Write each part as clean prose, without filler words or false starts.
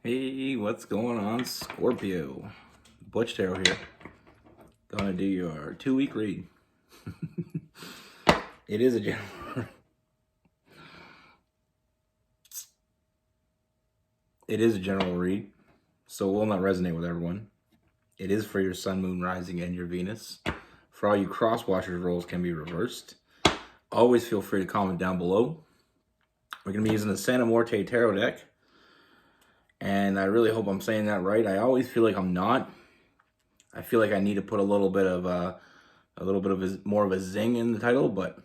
Hey, what's going on, Scorpio? Butch Tarot here. Gonna do your 2-week read. It is a general. It is a general read, so it will not resonate with everyone. It is for your Sun, Moon, Rising, and your Venus. For all you cross-watchers, roles can be reversed. Always feel free to comment down below. We're gonna be using the Santa Morte Tarot deck, and I really hope I'm saying that right. I always feel like I'm not. I feel like I need to put a little bit of more of a zing in the title, but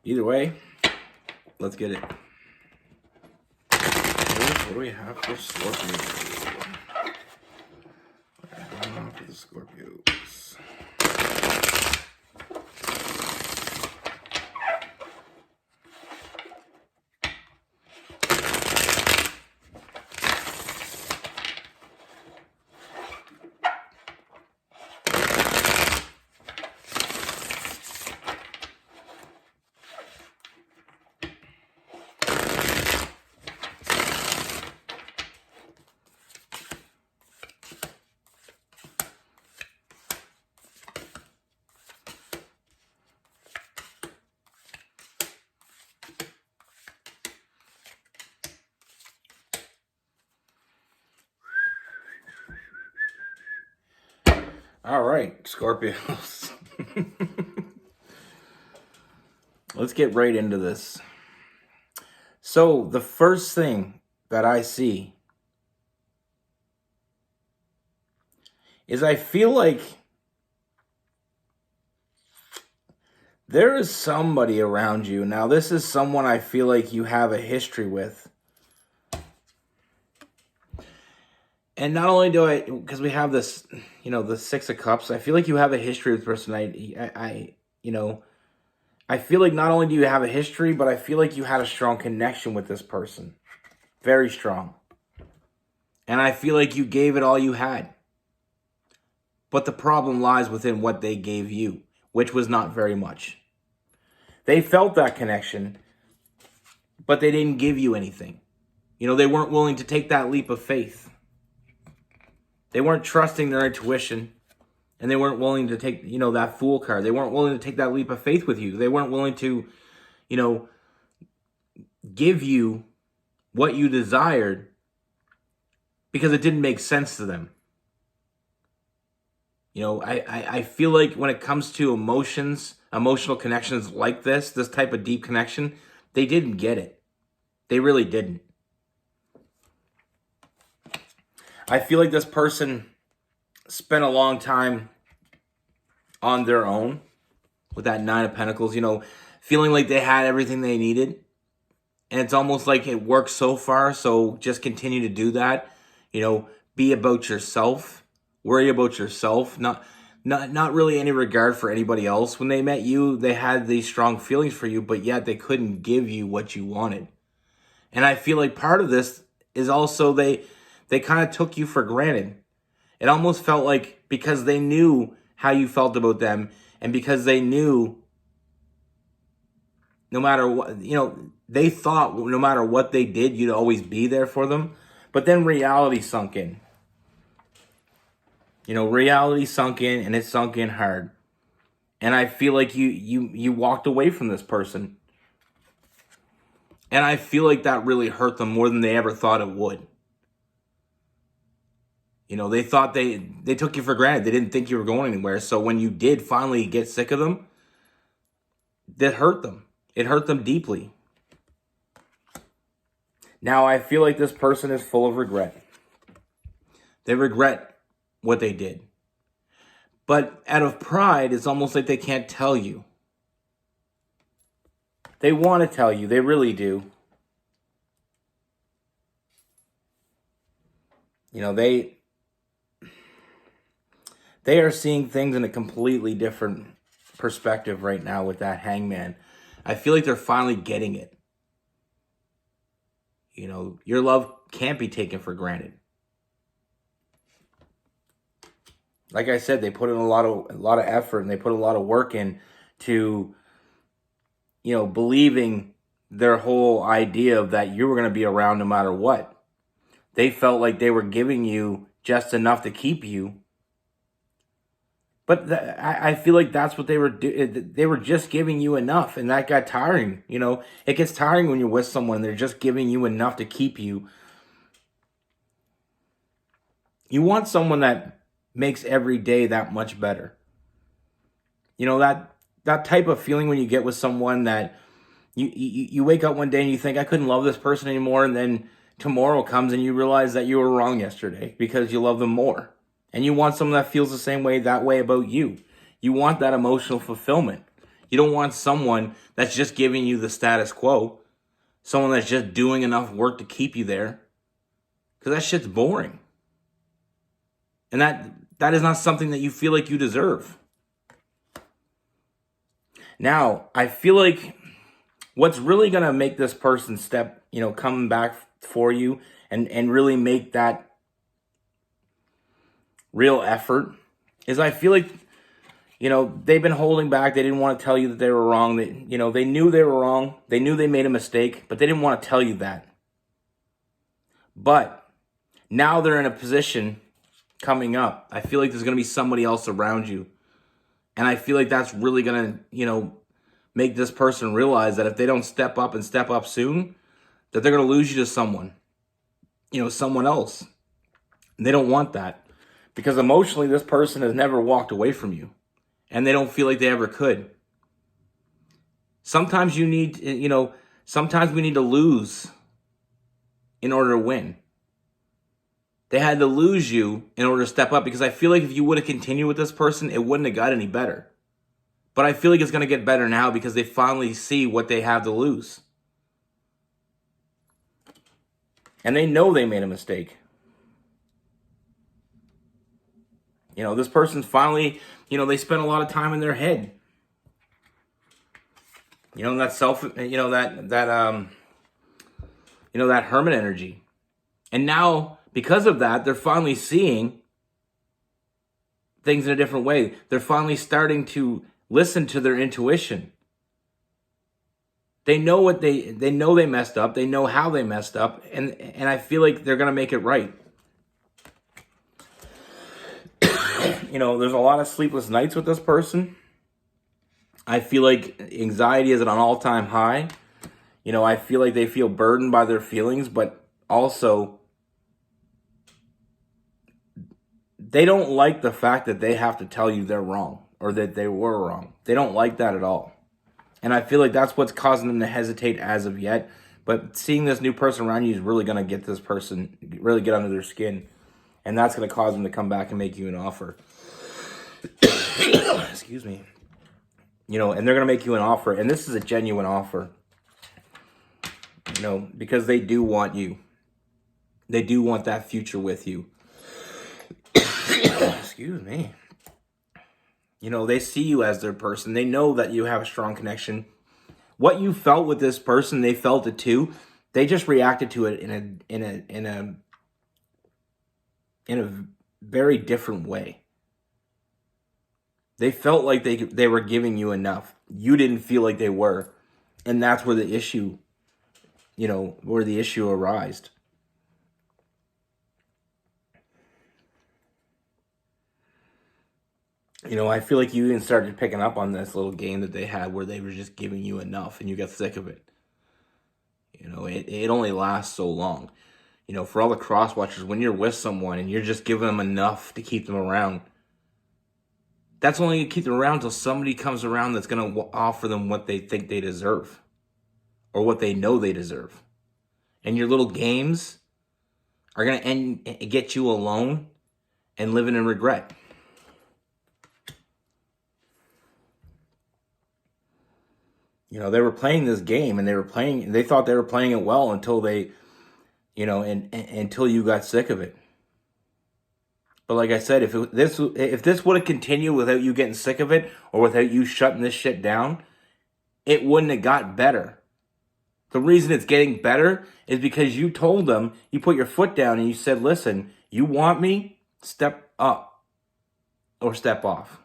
either way, let's get it. What do we have for Scorpio? What do we have for the Scorpios? All right, Scorpios. Let's get right into this. So the first thing that I see is I feel like there is somebody around you. Now, this is someone I feel like you have a history with. And not only do I, because we have this, the Six of Cups, I feel like you have a history with person. I feel like not only do you have a history, but I feel like you had a strong connection with this person. Very strong. And I feel like you gave it all you had. But the problem lies within what they gave you, which was not very much. They felt that connection, but they didn't give you anything. They weren't willing to take that leap of faith. They weren't trusting their intuition, and they weren't willing to take, that Fool card. They weren't willing to take that leap of faith with you. They weren't willing to, give you what you desired because it didn't make sense to them. I feel like when it comes to emotional connections like this type of deep connection, they didn't get it. They really didn't. I feel like this person spent a long time on their own with that Nine of Pentacles, feeling like they had everything they needed. And it's almost like it worked so far, so just continue to do that. Be about yourself. Worry about yourself. Not really any regard for anybody else. When they met you, they had these strong feelings for you, but yet they couldn't give you what you wanted. And I feel like part of this is also they kind of took you for granted. It almost felt like because they knew how you felt about them, and because they knew no matter what, they thought no matter what they did, you'd always be there for them. But then reality sunk in. Reality sunk in, and it sunk in hard. And I feel like you walked away from this person. And I feel like that really hurt them more than they ever thought it would. They thought they took you for granted. They didn't think you were going anywhere. So when you did finally get sick of them, that hurt them. It hurt them deeply. Now I feel like this person is full of regret. They regret what they did. But out of pride, it's almost like they can't tell you. They want to tell you. They really do. They are seeing things in a completely different perspective right now with that Hangman. I feel like they're finally getting it. Your love can't be taken for granted. Like I said, they put in a lot of effort, and they put a lot of work in to, believing their whole idea of that you were going to be around no matter what. They felt like they were giving you just enough to keep you. But I feel like that's what they were doing. They were just giving you enough, and that got tiring. It gets tiring when you're with someone and they're just giving you enough to keep you. You want someone that makes every day that much better. That type of feeling when you get with someone that you wake up one day and you think, I couldn't love this person anymore, and then tomorrow comes and you realize that you were wrong yesterday because you love them more. And you want someone that feels the same way that way about you. You want that emotional fulfillment. You don't want someone that's just giving you the status quo. Someone that's just doing enough work to keep you there. Because that shit's boring. And that is not something that you feel like you deserve. Now, I feel like what's really going to make this person come back for you and really make that real effort is, I feel like, they've been holding back. They didn't want to tell you that they were wrong. They knew they were wrong. They knew they made a mistake, but they didn't want to tell you that. But now they're in a position coming up. I feel like there's going to be somebody else around you. And I feel like that's really going to, make this person realize that if they don't step up and step up soon, that they're going to lose you to someone else. And they don't want that. Because emotionally, this person has never walked away from you. And they don't feel like they ever could. Sometimes sometimes we need to lose in order to win. They had to lose you in order to step up, because I feel like if you would have continued with this person, it wouldn't have got any better. But I feel like it's going to get better now because they finally see what they have to lose. And they know they made a mistake. This person's finally, they spent a lot of time in their head. That hermit energy. And now, because of that, they're finally seeing things in a different way. They're finally starting to listen to their intuition. They know they know they messed up. They know how they messed up. And I feel like they're going to make it right. There's a lot of sleepless nights with this person. I feel like anxiety is at an all-time high. I feel like they feel burdened by their feelings, but also they don't like the fact that they have to tell you they're wrong or that they were wrong. They don't like that at all. And I feel like that's what's causing them to hesitate as of yet. But seeing this new person around you is really going to get this person, really get under their skin. And that's going to cause them to come back and make you an offer. Excuse me. And they're going to make you an offer. And this is a genuine offer. Because they do want you. They do want that future with you. Excuse me. They see you as their person. They know that you have a strong connection. What you felt with this person, they felt it too. They just reacted to it in a very different way. They felt like they were giving you enough. You didn't feel like they were. And that's where the issue, arose. I feel like you even started picking up on this little game that they had where they were just giving you enough and you got sick of it. It only lasts so long. For all the cross watchers, when you're with someone and you're just giving them enough to keep them around, that's only going to keep them around until somebody comes around that's going to offer them what they think they deserve or what they know they deserve. And your little games are going to get you alone and living in regret. They were playing this game and they thought they were playing it well until until you got sick of it. But like I said, if this would have continued without you getting sick of it or without you shutting this shit down, it wouldn't have got better. The reason it's getting better is because you told them, you put your foot down and you said, listen, you want me? Step up or step off.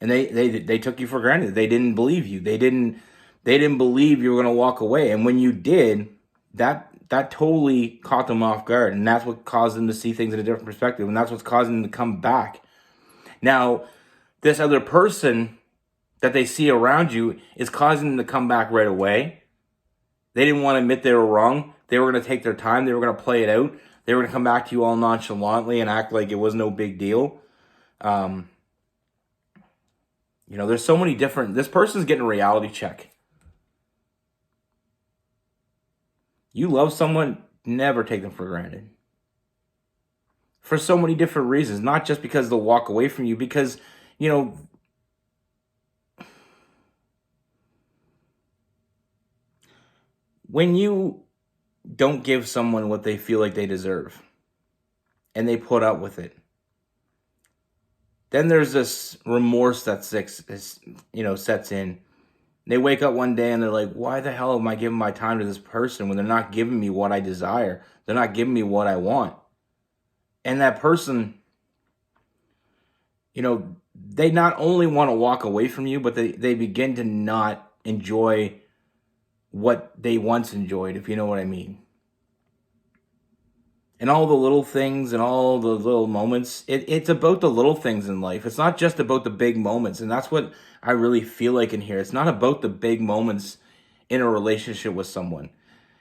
And they took you for granted. They didn't believe you. They didn't believe you were going to walk away. And when you did, that totally caught them off guard. And that's what caused them to see things in a different perspective. And that's what's causing them to come back. Now, this other person that they see around you is causing them to come back right away. They didn't want to admit they were wrong. They were going to take their time. They were going to play it out. They were going to come back to you all nonchalantly and act like it was no big deal. There's so many different... This person's getting a reality check. You love someone, never take them for granted. For so many different reasons. Not just because they'll walk away from you. Because, when you don't give someone what they feel like they deserve, and they put up with it, then there's this remorse that sets in. They wake up one day and they're like, why the hell am I giving my time to this person when they're not giving me what I desire? They're not giving me what I want. And that person, they not only want to walk away from you, but they begin to not enjoy what they once enjoyed, if you know what I mean. And all the little things and all the little moments, it's about the little things in life. It's not just about the big moments. And that's what I really feel like in here. It's not about the big moments in a relationship with someone.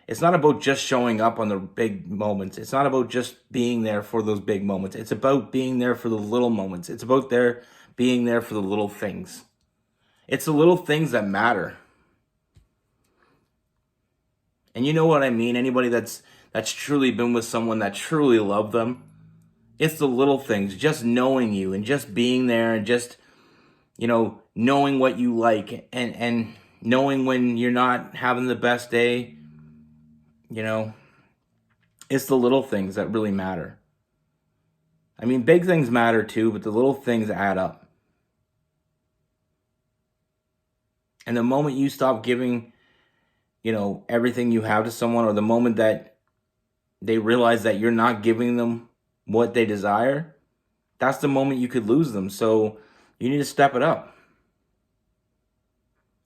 It's not about just showing up on the big moments. It's not about just being there for those big moments. It's about being there for the little moments. It's about being there for the little things. It's the little things that matter. And you know what I mean? Anybody that's truly been with someone that truly loved them, it's the little things, just knowing you and just being there and just, knowing what you like and knowing when you're not having the best day, it's the little things that really matter. I mean, big things matter too, but the little things add up. And the moment you stop giving, everything you have to someone, or the moment that they realize that you're not giving them what they desire, that's the moment you could lose them. So you need to step it up.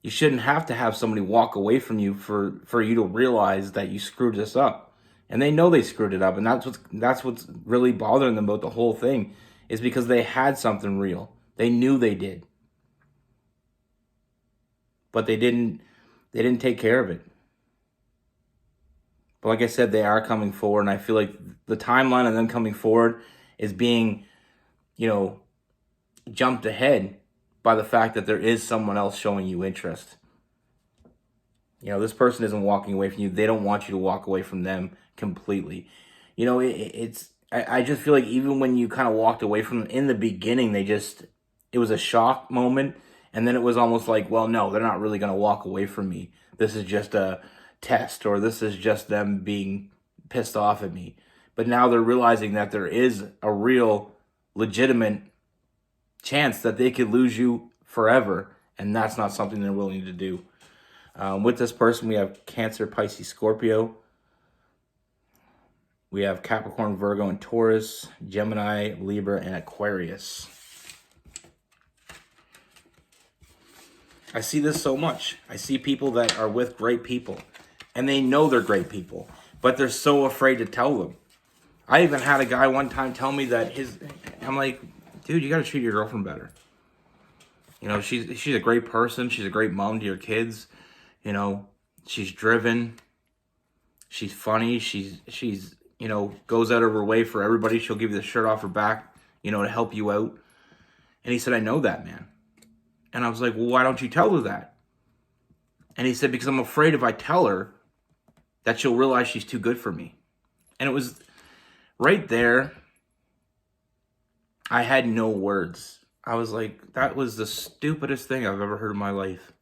You shouldn't have to have somebody walk away from you for you to realize that you screwed this up. And they know they screwed it up. And that's what's really bothering them about the whole thing, is because they had something real. They knew they did. But they didn't take care of it. But like I said, they are coming forward, and I feel like the timeline of them coming forward is being, jumped ahead by the fact that there is someone else showing you interest. This person isn't walking away from you. They don't want you to walk away from them completely. I just feel like even when you kind of walked away from them in the beginning, it was a shock moment. And then it was almost like, well, no, they're not really going to walk away from me. This is just a test, or this is just them being pissed off at me. But now they're realizing that there is a real, legitimate chance that they could lose you forever, and that's not something they're willing to do. With this person, we have Cancer, Pisces, Scorpio. We have Capricorn, Virgo, and Taurus, Gemini, Libra, and Aquarius. I see this so much. I see people that are with great people, and they know they're great people, but they're so afraid to tell them. I even had a guy one time tell me that I'm like, dude, you got to treat your girlfriend better. She's a great person. She's a great mom to your kids. She's driven. She's funny. She's goes out of her way for everybody. She'll give you the shirt off her back, to help you out. And he said, I know that, man. And I was like, well, why don't you tell her that? And he said, because I'm afraid if I tell her that she'll realize she's too good for me. And it was right there. I had no words. I was like, that was the stupidest thing I've ever heard in my life.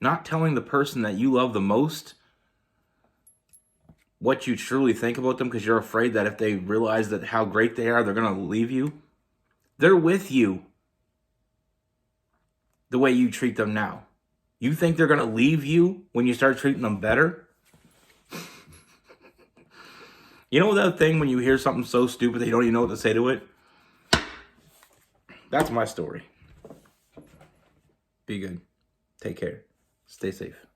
Not telling the person that you love the most what you truly think about them because you're afraid that if they realize that how great they are, they're going to leave you. They're with you the way you treat them now. You think they're going to leave you when you start treating them better? You know that thing when you hear something so stupid they don't even know what to say to it? That's my story. Be good. Take care. Stay safe.